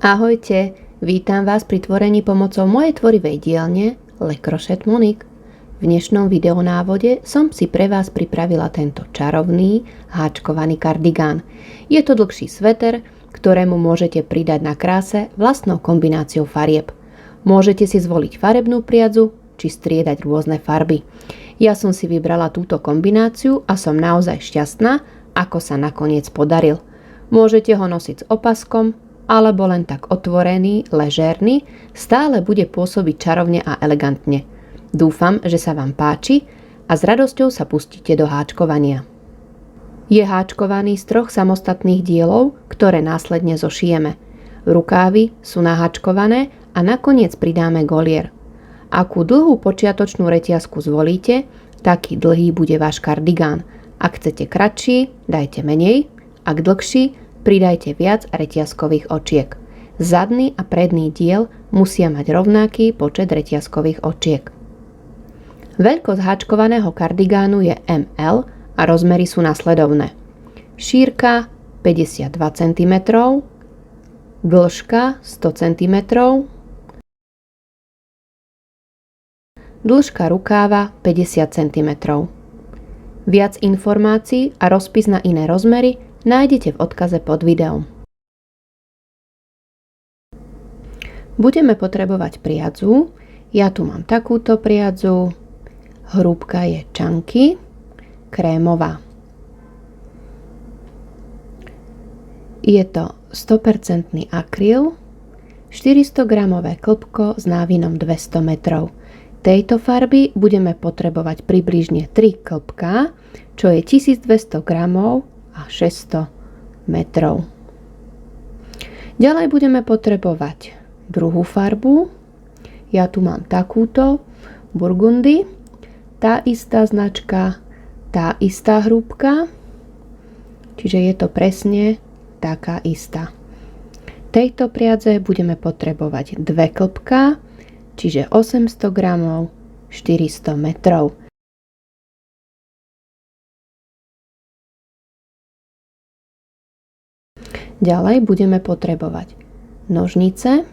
Ahojte, vítam vás pri tvorení pomocou mojej tvorivej dielne Le Crochet Monique. V dnešnom videonávode som si pre vás pripravila tento čarovný háčkovaný kardigán. Je to dlhší sveter, ktorému môžete pridať na kráse vlastnou kombináciou farieb. Môžete si zvoliť farebnú priadzu či striedať rôzne farby. Ja som si vybrala túto kombináciu a som naozaj šťastná, ako sa nakoniec podaril. Môžete ho nosiť s opaskom, alebo len tak otvorený, ležérny, stále bude pôsobiť čarovne a elegantne. Dúfam, že sa vám páči a s radosťou sa pustíte do háčkovania. Je háčkovaný z 3 samostatných dielov, ktoré následne zošijeme. Rukávy sú naháčkované a nakoniec pridáme golier. Akú dlhú počiatočnú reťazku zvolíte, taký dlhý bude váš kardigán. Ak chcete kratší, dajte menej, ak dlhší, pridajte viac reťazkových očiek. Zadný a predný diel musia mať rovnaký počet reťazkových očiek. Veľkosť háčkovaného kardigánu je ML a rozmery sú nasledovné. Šírka 52 cm, dĺžka 100 cm, dĺžka rukáva 50 cm. Viac informácií a rozpis na iné rozmery nájdete v odkaze pod videom. Budeme potrebovať priadzu. Ja tu mám takúto priadzu. Hrúbka je chunky, krémová. Je to 100% akryl, 400 gramové klbko s návinom 200 metrov. Tejto farby budeme potrebovať približne 3 klbká, čo je 1200 gramov a 600 metrov. Ďalej budeme potrebovať druhú farbu. Ja tu mám takúto burgundy. Tá istá značka, tá istá hrúbka. Čiže je to presne taká istá. Tejto priadze budeme potrebovať 2 klbká, čiže 800 gramov, 400 metrov. Ďalej budeme potrebovať nožnice,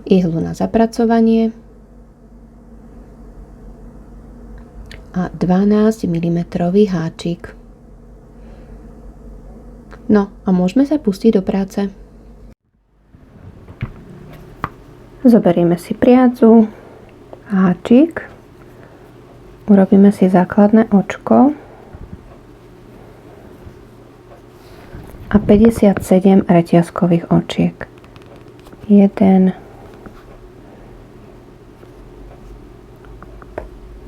ihlu na zapracovanie a 12 mm háčik. No a môžeme sa pustiť do práce. Zoberieme si priadzu, háčik, urobíme si základné očko a 57 reťazkových očiek. 1,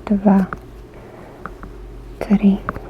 2, 3,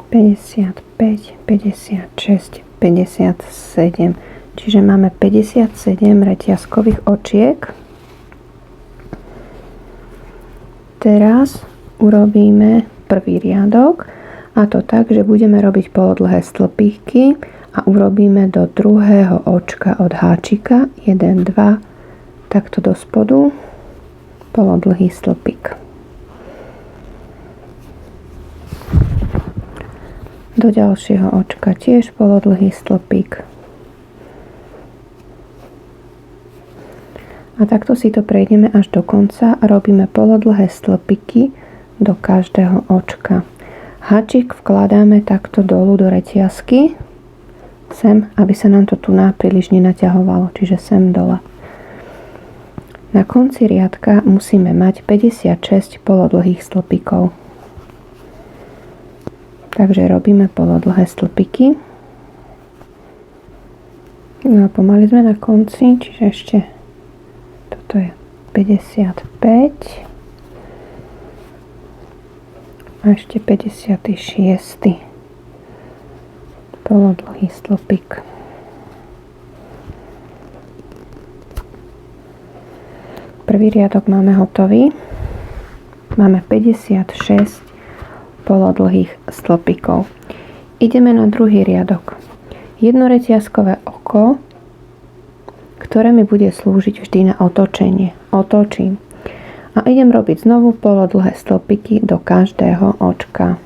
55, 56, 57. Čiže máme 57 reťazkových očiek. Teraz urobíme prvý riadok, a to tak, že budeme robiť polodlhé stĺpíky a urobíme do druhého očka od háčika 1, 2, takto do spodu polodlhý stĺpik. Do ďalšieho očka tiež polodlhý stĺpik. A takto si to prejdeme až do konca a robíme polodlhé stĺpiky do každého očka. Háčik vkladáme takto dolu do reťazky, sem, aby sa nám to tu príliš nenaťahovalo, čiže sem dole. Na konci riadka musíme mať 56 polodlhých stĺpikov. Takže robíme polodlhé stĺpiky. No a pomaly sme na konci, čiže ešte toto je 55. A ešte 56. polodlhý stĺpik. Prvý riadok máme hotový. Máme 56 polodlhých stĺpikov. Ideme na druhý riadok. Jednoreťazkové oko, ktoré mi bude slúžiť vždy na otočenie. Otočím. A idem robiť znovu polodlhé stĺpiky do každého očka.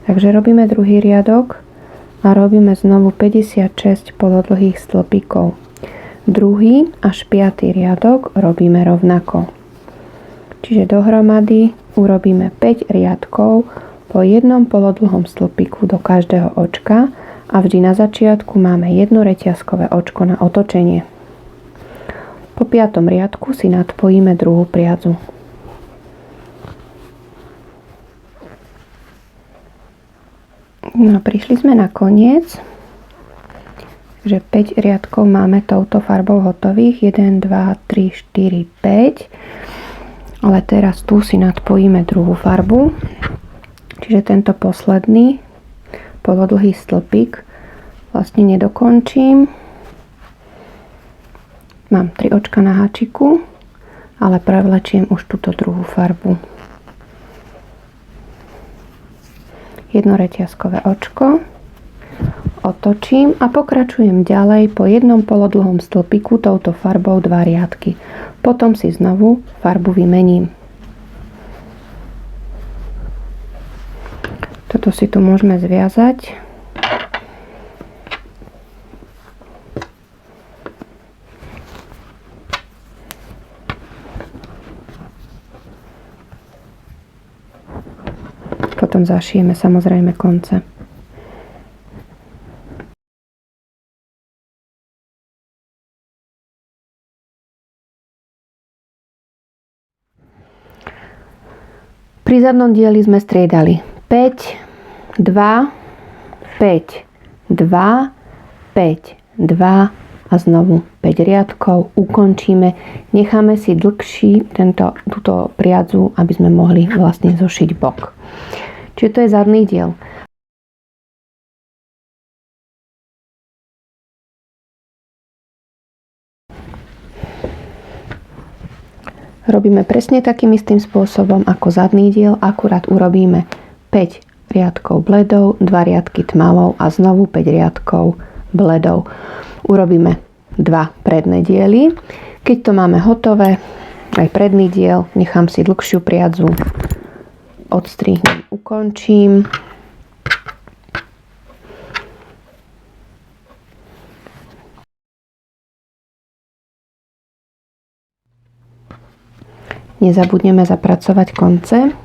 Takže robíme druhý riadok a robíme znovu 56 polodlhých stĺpikov. Druhý až 5. riadok robíme rovnako. Čiže dohromady urobíme 5 riadkov po jednom polodlhom stĺpiku do každého očka a vždy na začiatku máme jedno reťazkové očko na otočenie. Po 5. riadku si nadpojíme druhú priadzu. No, prišli sme na koniec, že 5 riadkov máme touto farbou hotových. 1, 2, 3, 4, 5. Ale teraz tu si nadpojíme druhú farbu. Čiže tento posledný polodlhý stĺpik vlastne nedokončím. Mám 3 očka na háčiku, ale prevlečiem už túto druhú farbu. Jedno reťazkové očko, otočím a pokračujem ďalej po jednom polodlhom stĺpiku touto farbou 2 riadky. Potom si znovu farbu vymením. Toto si tu môžeme zviazať. Potom zašijeme samozrejme konce. Pri zadnom dieli sme striedali 5, 2, 5, 2, 5, 2 a znovu 5 riadkov. Ukončíme. Necháme si dlhší túto priadzu, aby sme mohli vlastne zošiť bok. Čiže to je zadný diel. Robíme presne takým istým spôsobom ako zadný diel, akurát urobíme 5 riadkov bledou, 2 riadky tmavou a znovu 5 riadkov bledou. Urobíme 2 predné diely. Keď to máme hotové, aj predný diel, nechám si dlhšiu priadzu, odstrihnem, ukončím. Nezabudneme zapracovať konce.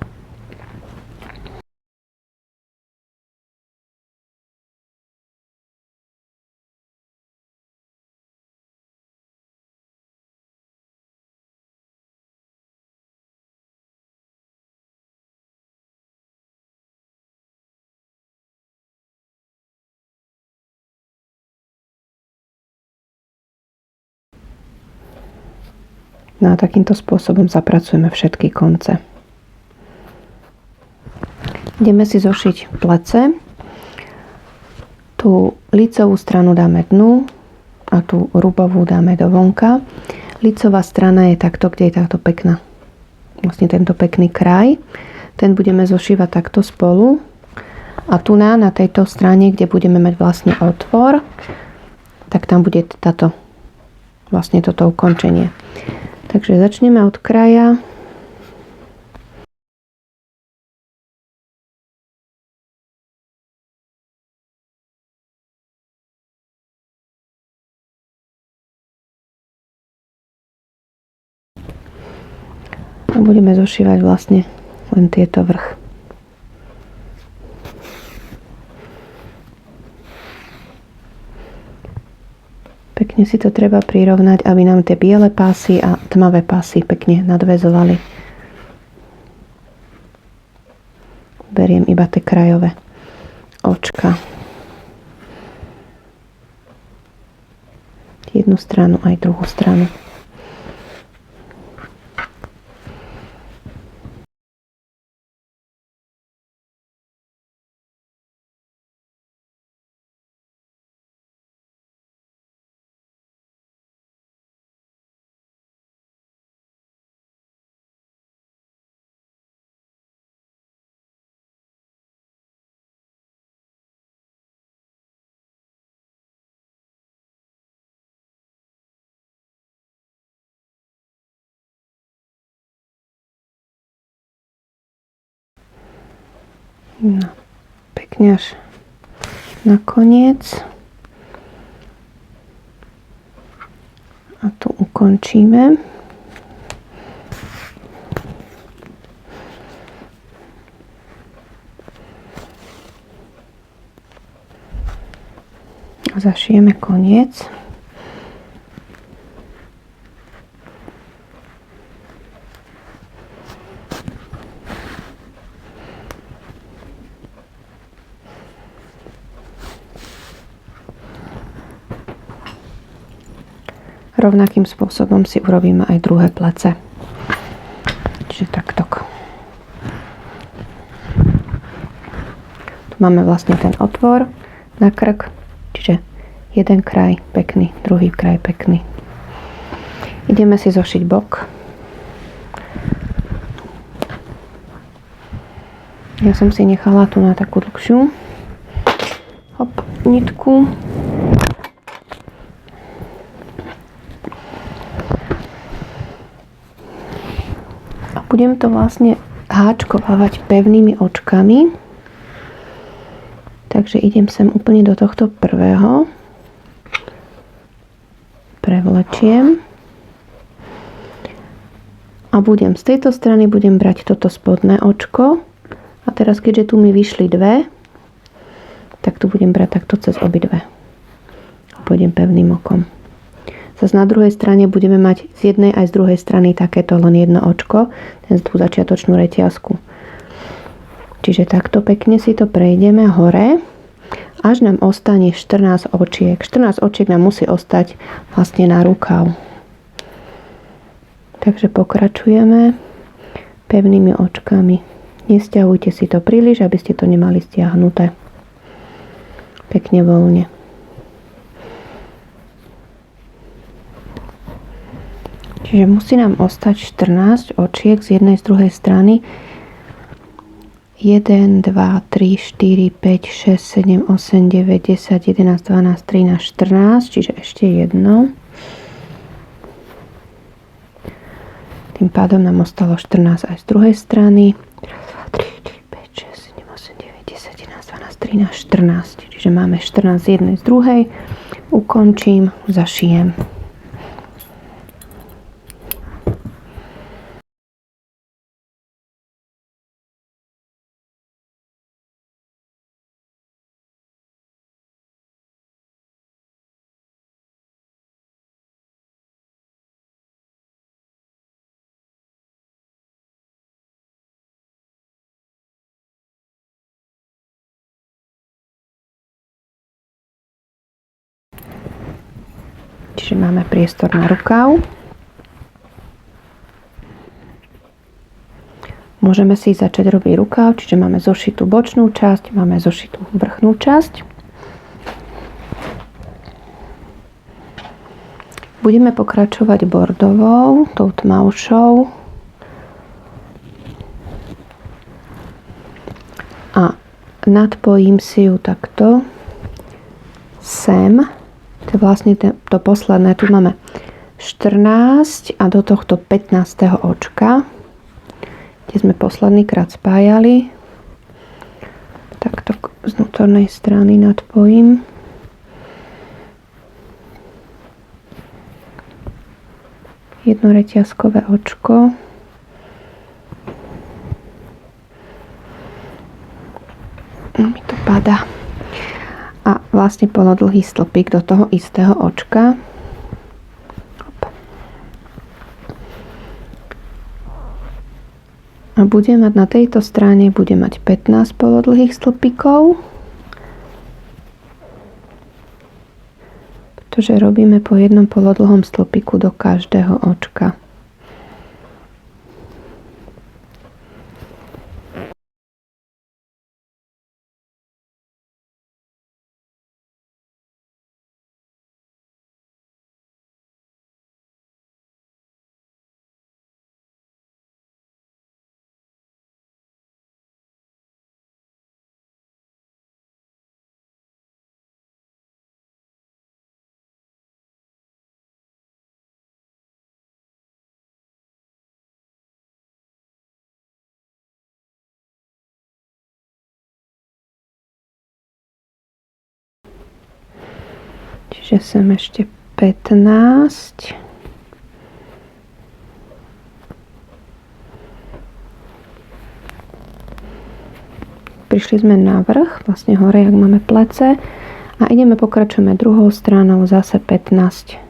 No a takýmto spôsobom zapracujeme všetky konce. Ideme si zošiť plece. Tú lícovú stranu dáme dnu a tú rubovú dáme do vonka. Lícová strana je takto, kde je takto pekná. Vlastne tento pekný kraj. Ten budeme zošívať takto spolu. A tu na tejto strane, kde budeme mať vlastne otvor, tak tam bude vlastne toto ukončenie. Takže začneme od kraja. A budeme zošívať vlastne len tieto vrch. Pekne si to treba prirovnať, aby nám tie biele pásy a tmavé pásy pekne nadväzovali. Beriem iba tie krajové očka. Jednu stranu aj druhú stranu. No, pekne až nakoniec. A tu ukončíme. A zašijeme koniec. Rovnakým spôsobom si urobíme aj druhé plece. Čiže takto. Tu máme vlastne ten otvor na krk, čiže jeden kraj pekný, druhý kraj pekný. Ideme si zošiť bok. Ja som si nechala tu na takú dlhšiu nitku. Budem to vlastne háčkovávať pevnými očkami. Takže idem sem úplne do tohto prvého. Prevlečiem. A budem z tejto strany brať toto spodné očko. A teraz keďže tu mi vyšli dve, tak tu budem brať takto cez obidve. A pôjdem pevným okom. Zas na druhej strane budeme mať z jednej aj z druhej strany takéto len jedno očko, tú začiatočnú reťazku. Čiže takto pekne si to prejdeme hore, až nám ostane 14 očiek. 14 očiek nám musí ostať vlastne na rukav. Takže pokračujeme pevnými očkami. Nesťahujte si to príliš, aby ste to nemali stiahnuté. Pekne voľne. Čiže musí nám ostať 14 očiek z jednej z druhej strany. 1, 2, 3, 4, 5, 6, 7, 8, 9, 10, 11, 12, 13, 14. Čiže ešte jedno. Tým pádom nám ostalo 14 aj z druhej strany. 1, 2, 3, 4, 5, 6, 7, 8, 9, 10, 11, 12, 13, 14. Čiže máme 14 z jednej z druhej. Ukončím, zašijem. Čiže máme priestor na rukav. Môžeme si začať robiť rukav, čiže máme zošitú bočnú časť, máme zošitú vrchnú časť. Budeme pokračovať bordovou, tou tmavšou. A nadpojím si ju takto sem. To je vlastne to posledné. Tu máme 14 a do tohto 15. očka, kde sme posledný krát spájali. Takto z vnútornej strany nadpojím. Jedno reťazkové očko. Mi to padá. A vlastne polodlhý stĺpik do toho istého očka. A budem mať na tejto strane 15 polodlhých stĺpikov. Pretože robíme po jednom polodlhom stĺpiku do každého očka. Čiže sem ešte 15. Prišli sme na vrch, vlastne hore, jak máme plece. A pokračujeme druhou stranou, zase 15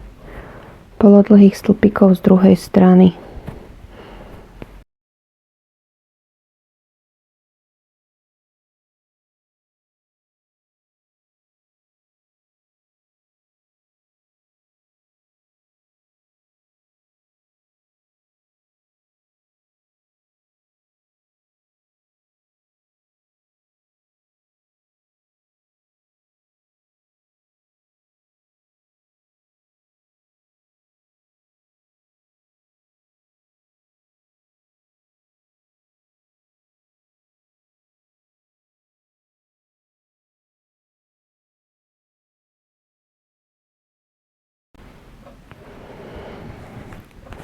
polodlhých stĺpikov z druhej strany.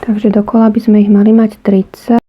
Takže dokola by sme ich mali mať 30.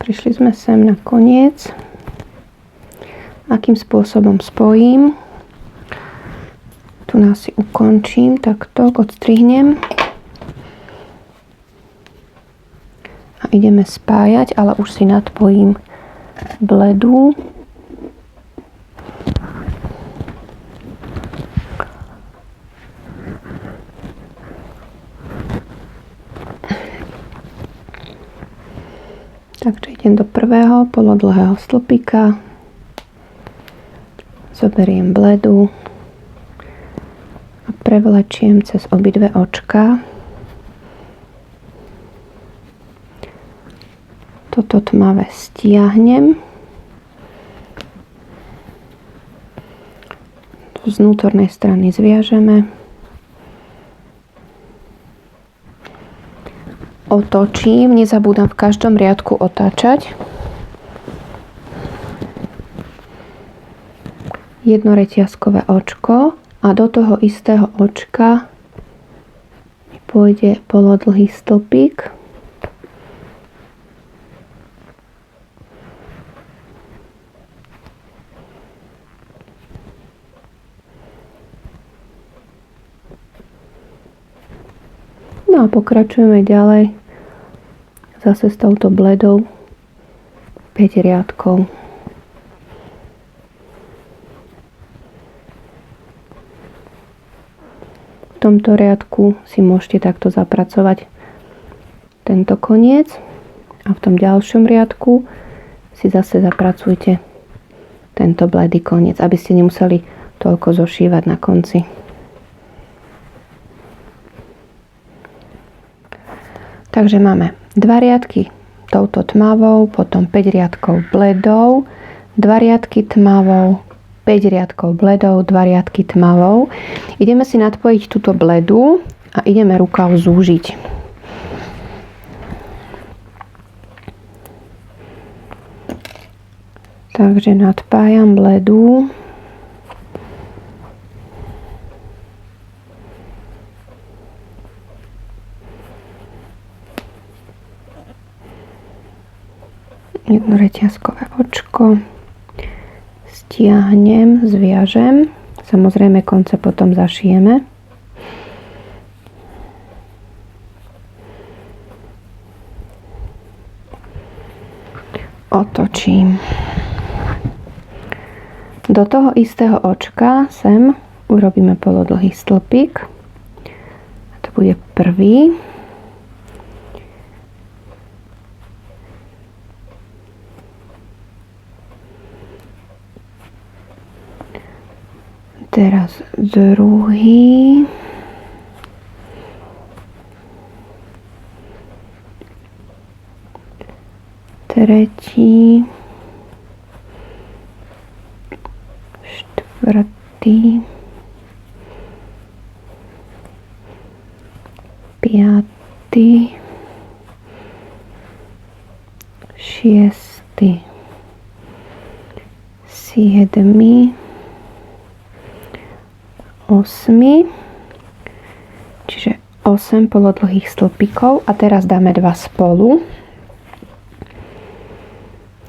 Prišli sme sem na koniec. Akým spôsobom spojím? Tu nás si ukončím, takto odstrihnem. A ideme spájať, ale už si nadpojím bledu. Takže idem do prvého polodlhého stĺpika, zoberiem bledu a prevlečiem cez obidve očka. Toto tmavé stiahnem. Z vnútornej strany zviažeme. Otočím, nezabúdam v každom riadku otáčať. Jedno reťazkové očko a do toho istého očka pôjde polodlhý stĺpik. No a pokračujeme ďalej zase s touto bledou 5 riadkov. V tomto riadku si môžete takto zapracovať tento koniec a v tom ďalšom riadku si zase zapracujte tento bledý koniec, aby ste nemuseli toľko zošívať na konci. Takže máme 2 riadky touto tmavou, potom 5 riadkov bledou, 2 riadky tmavou, 5 riadkov bledou, 2 riadky tmavou. Ideme si nadpojiť túto bledú a ideme rukav zúžiť. Takže nadpájam bledú. Jedno reťazkové očko. Stiahnem, zviažem. Samozrejme konce potom zašijeme. Otočím. Do toho istého očka sem urobíme polodlhý stĺpik. To bude prvý. Teraz druhý. Tretí. Štvrtý. Piatý. Šiestý. Siedmy. 8, čiže 8 polodlhých stĺpikov a teraz dáme 2 spolu.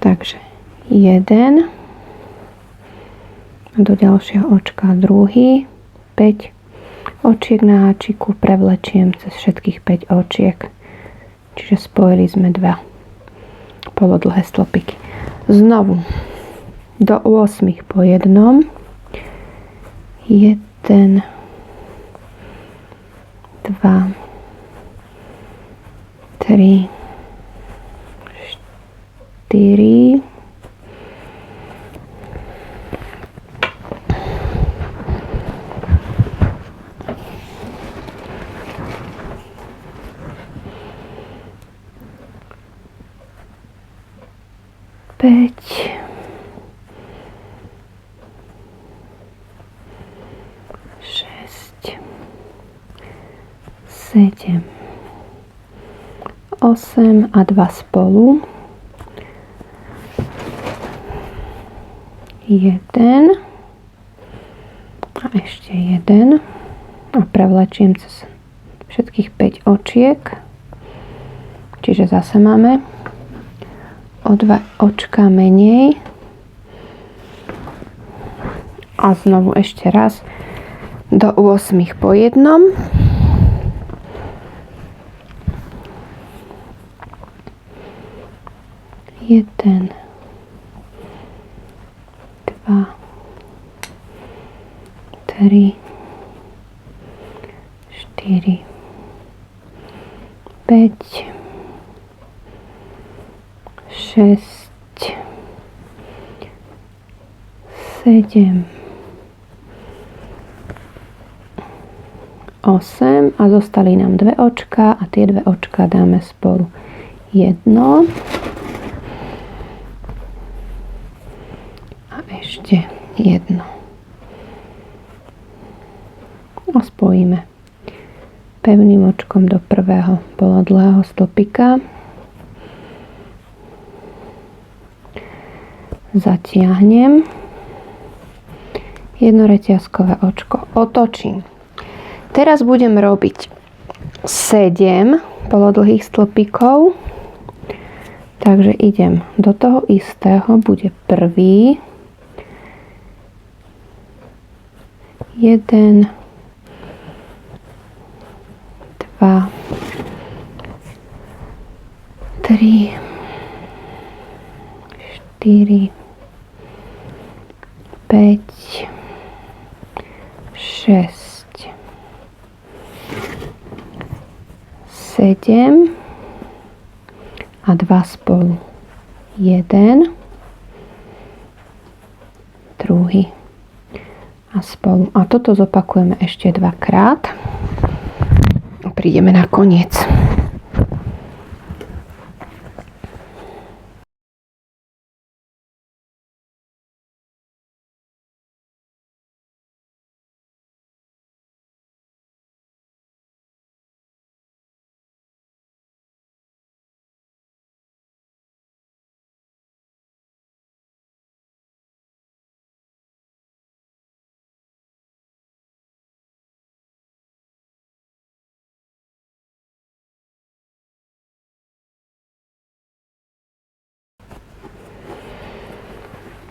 Takže 1 do ďalšieho očka druhý, 5 očiek na háčiku prevlečiem cez všetkých 5 očiek, čiže spojili sme 2 polodlhé stĺpiky. Znovu do 8 po jednom, 1, 2, 3, 4, 5, 7, 8 a 2 spolu. 1 a ešte 1 a prevlečiem cez všetkých 5 očiek. Čiže zase máme o 2 očka menej. A znovu ešte raz do 8 po jednom. 1, 2, 3, 4, 5, 6, 7, 8 a zostali nám 2 očka a tie 2 očka dáme spolu. 1 a ešte 1 a spojíme pevným očkom do prvého polodlhého stĺpika, zatiahnem, jedno reťazkové očko otočím. Teraz budem robiť 7 polodlhých stĺpikov, takže idem do toho istého, bude prvý, 1, 2, 3, 4, 5, 6, 7 a 2 spolu. 1, druhý a spolu. A toto zopakujeme ešte 2-krát. Prídeme na koniec.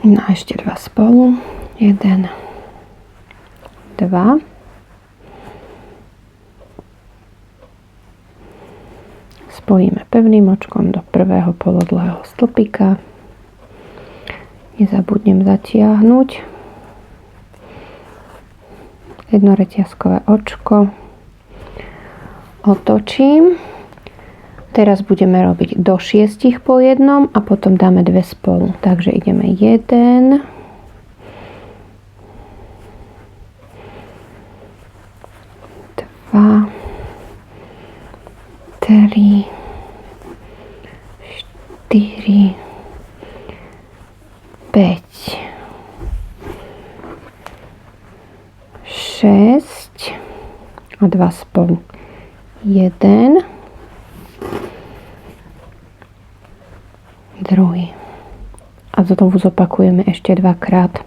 No a ešte 2 spolu. 1, 2. Spojíme pevným očkom do prvého polodlhého stĺpika. Nezabudnem zatiahnuť jednoreťazkové očko. Otočím. Teraz budeme robiť do 6 po jednom a potom dáme 2 spolu. Takže ideme 1, 2, 3, 4, 5, 6 a 2 spolu. 1, druhý. A znovu zopakujeme ešte 2-krát.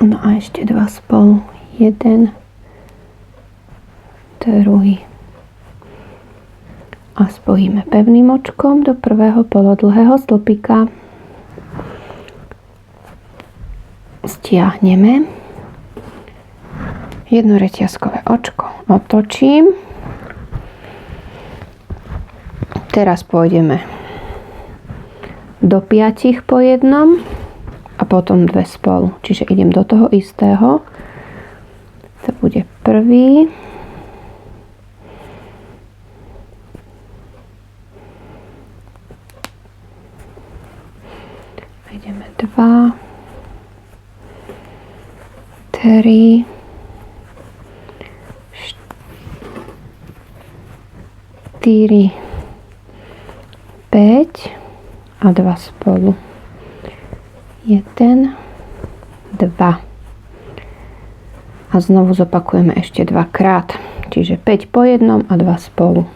No a ešte 2 spolu. 1, druhý. A spojíme pevným očkom do prvého polodlhého stĺpika. Stiahneme. Jednoreťazkové očko otočím. Teraz pôjdeme do 5 po jednom. A potom 2 spolu. Čiže idem do toho istého. To bude prvý. Ideme 2, 3, 4, 5 a 2 spolu. 1, 2. A znovu zopakujeme ešte 2-krát. Čiže 5 po jednom a 2 spolu.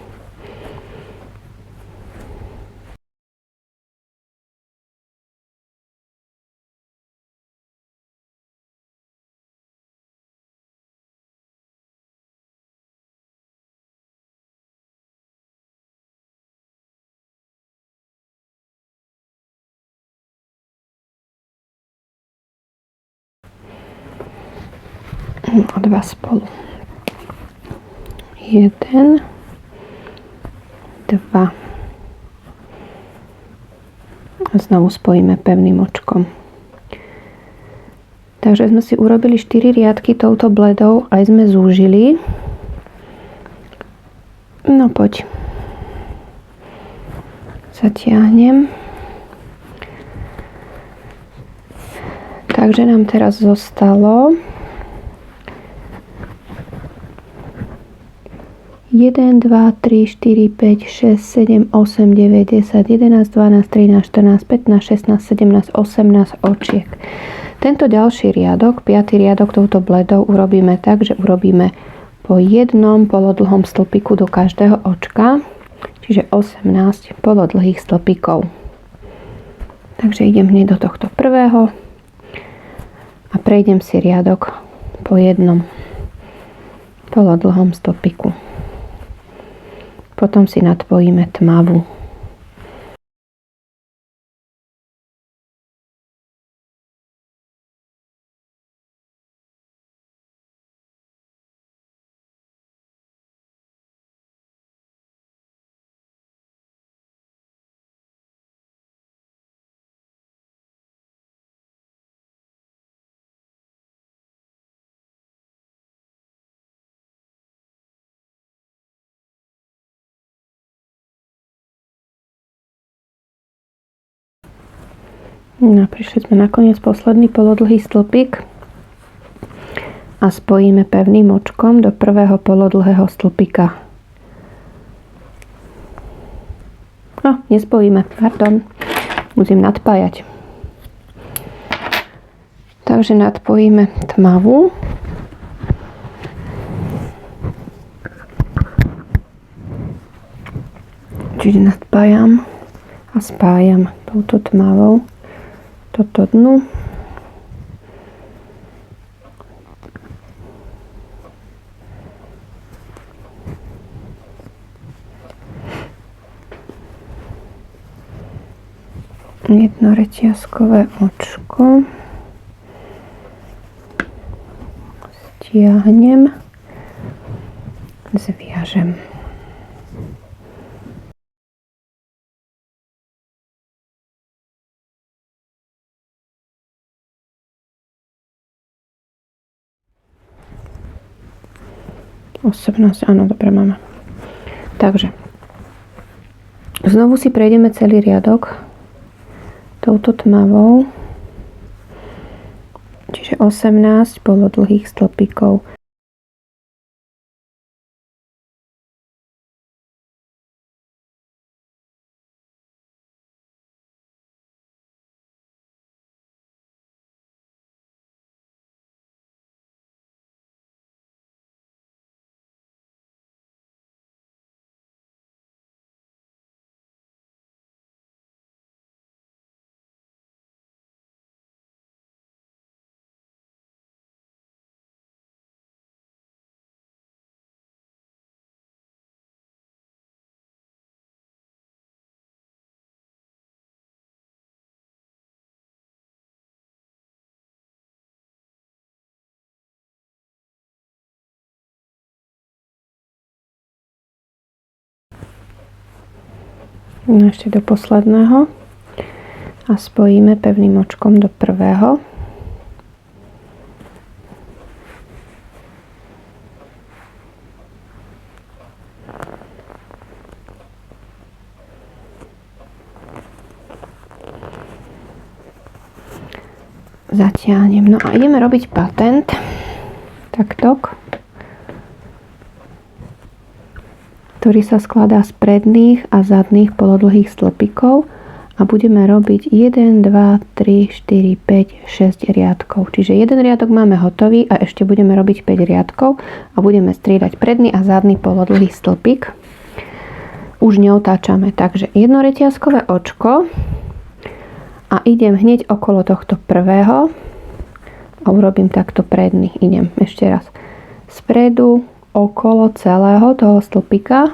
A 2 spolu. 1, 2. A znovu spojíme pevným očkom. Takže sme si urobili 4 riadky touto bledou, aj sme zúžili. No poď. Zatiahnem. Takže nám teraz zostalo 1, 2, 3, 4, 5, 6, 7, 8, 9, 10, 11, 12, 13, 14, 15, 16, 17, 18 očiek. Tento ďalší riadok, 5. riadok touto bledou urobíme tak, že urobíme po jednom polodlhom stĺpiku do každého očka, čiže 18 polodlhých stĺpikov. Takže idem hneď do tohto prvého a prejdem si riadok po jednom polodlhom stĺpiku. Potom si nadpojíme tmavú. No, prišli sme na koniec posledný polodlhý stĺpik. a spojíme pevným očkom do prvého polodlhého stĺpika. No, nespojíme, pardon. Musím nadpájať. Takže nadpojíme tmavú. Čiže nadpájam a spájam touto tmavou toto dnu. Jednoreťazkové očko stiahnem, zviažem. Osobnosť, áno, dobre, mama. Takže znovu si prejdeme celý riadok touto tmavou, čiže 18 polodlhých stĺpikov. No ešte do posledného a spojíme pevným očkom do prvého. Zatiahnem. No a ideme robiť patent. Taktok. Ktorý sa skladá z predných a zadných polodlhých stĺpikov a budeme robiť 1, 2, 3, 4, 5, 6 riadkov. Čiže jeden riadok máme hotový a ešte budeme robiť 5 riadkov a budeme striedať predný a zadný polodlhý stĺpik. Už neotáčame, takže jednoreťazkové očko a idem hneď okolo tohto prvého a urobím takto predný. Idem ešte raz spredu, okolo celého toho stĺpika.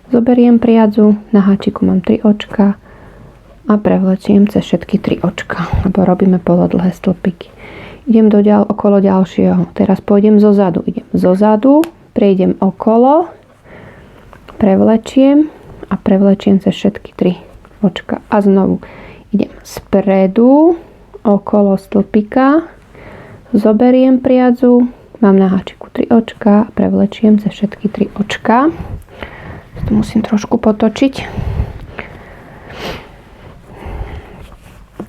Zoberiem priadzu, na háčiku mám 3 očka a prevlečiem cez všetky 3 očka, lebo robíme polodlhé stĺpiky. Idem okolo ďalšieho. Teraz pôjdem zozadu. Idem zozadu, prejdem okolo, prevlečiem a prevlečiem cez všetky 3 očka. A znovu idem spredu, okolo stĺpika, zoberiem priadzu, mám na háčiku 3 očka, prevlečiem cez všetky 3 očka. Tu musím trošku potočiť.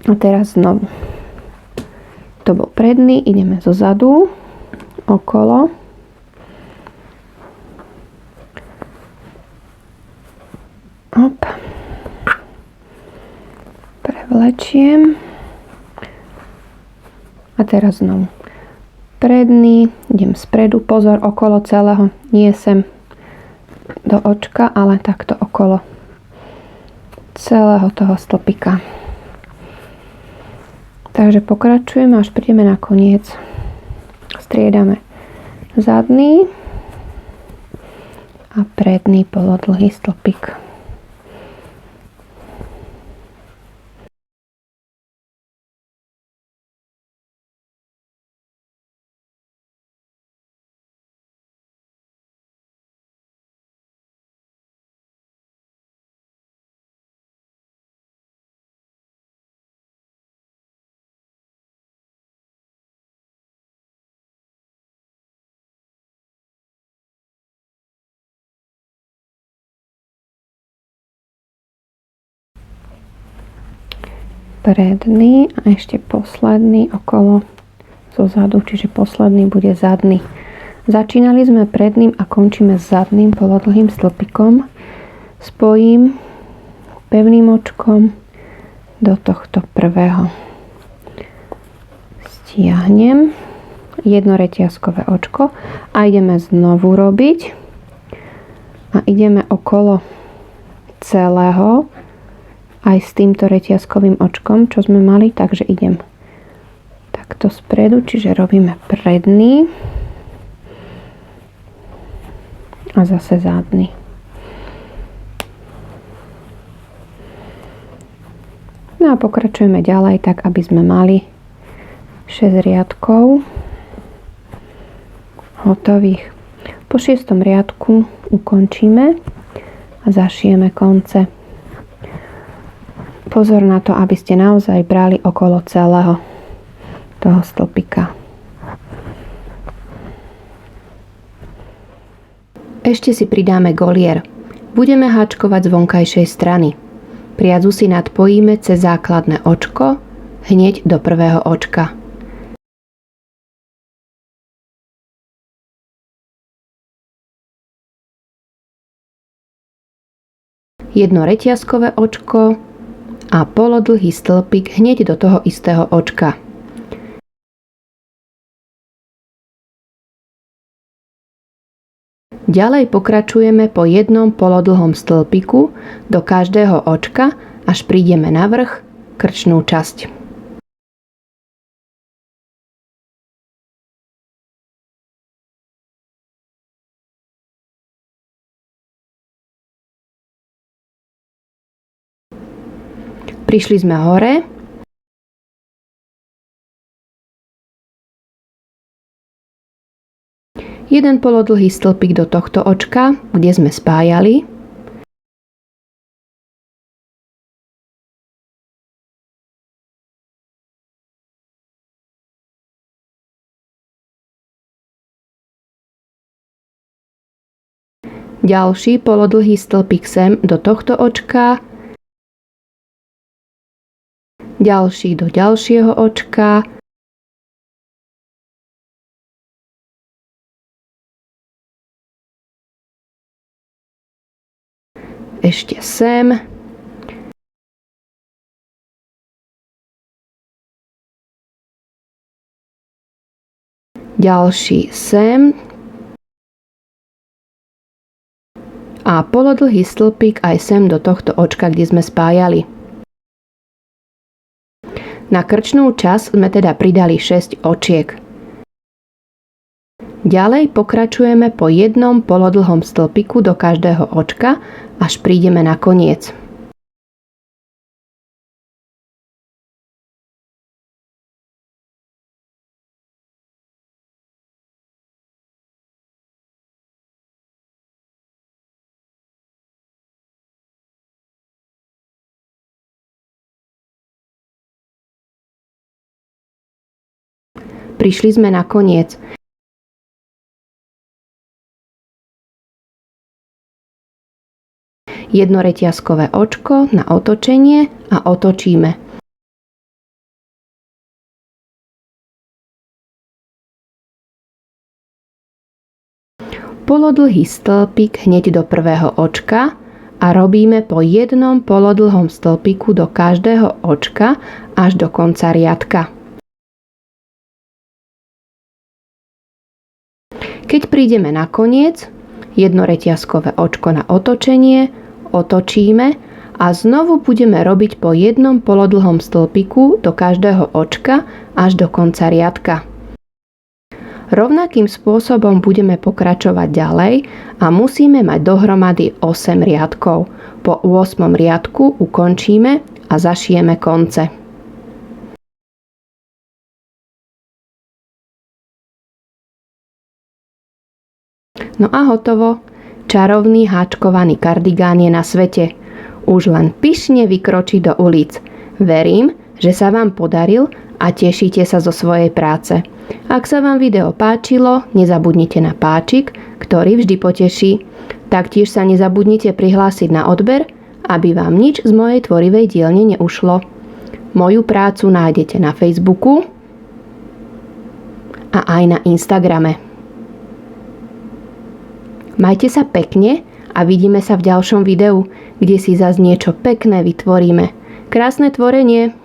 A teraz znovu. To bol predný, ideme zo zadu, okolo. Hop. Prevlečiem. A teraz znovu. Predný, idem spredu, pozor, okolo celého, nie sem do očka, ale takto okolo celého toho stĺpika. Takže pokračujeme, až prídeme na koniec. Striedame zadný a predný polodlhý stĺpik. Predný a ešte posledný okolo zo zadu, čiže posledný bude zadný. Začínali sme predným a končíme zadným polodlhým stĺpikom. Spojím pevným očkom do tohto prvého. Stiahnem jedno reťazkové očko a ideme znovu robiť. A ideme okolo celého aj s týmto reťazkovým očkom, čo sme mali, takže idem takto spredu, čiže robíme predný a zase zadný. No a pokračujeme ďalej tak, aby sme mali 6 riadkov hotových. Po 6. riadku ukončíme a zašijeme konce. Pozor na to, aby ste naozaj brali okolo celého toho stĺpika. Ešte si pridáme golier. Budeme háčkovať z vonkajšej strany. Priadzu si nadpojíme cez základné očko hneď do prvého očka. Jedno reťazkové očko a polodlhý stĺpik hneď do toho istého očka. Ďalej pokračujeme po jednom polodlhom stĺpiku do každého očka, až prídeme na vrch, krčnú časť. Prišli sme hore. Jeden polodlhý stĺpik do tohto očka, kde sme spájali. Ďalší polodlhý stĺpik sem do tohto očka. Ďalší do ďalšieho očka. Ešte sem. Ďalší sem. A polodlhý stĺpik aj sem do tohto očka, kde sme spájali. Na krčnú časť sme teda pridali 6 očiek. Ďalej pokračujeme po jednom polodlhom stĺpiku do každého očka, až prídeme na koniec. Prišli sme na koniec. Jedno reťazkové očko na otočenie a otočíme. Polodlhý stĺpik hneď do prvého očka a robíme po jednom polodlhom stĺpiku do každého očka až do konca riadka. Keď prídeme na koniec, jedno reťazkové očko na otočenie, otočíme a znovu budeme robiť po jednom polodlhom stĺpiku do každého očka až do konca riadka. Rovnakým spôsobom budeme pokračovať ďalej a musíme mať dohromady 8 riadkov. Po 8. riadku ukončíme a zašijeme konce. No a hotovo. Čarovný háčkovaný kardigán je na svete. Už len pyšne vykročí do ulic. Verím, že sa vám podaril a tešíte sa zo svojej práce. Ak sa vám video páčilo, nezabudnite na páčik, ktorý vždy poteší. Taktiež sa nezabudnite prihlásiť na odber, aby vám nič z mojej tvorivej dielne neušlo. Moju prácu nájdete na Facebooku, a aj na Instagrame. Majte sa pekne a vidíme sa v ďalšom videu, kde si zas niečo pekné vytvoríme. Krásne tvorenie!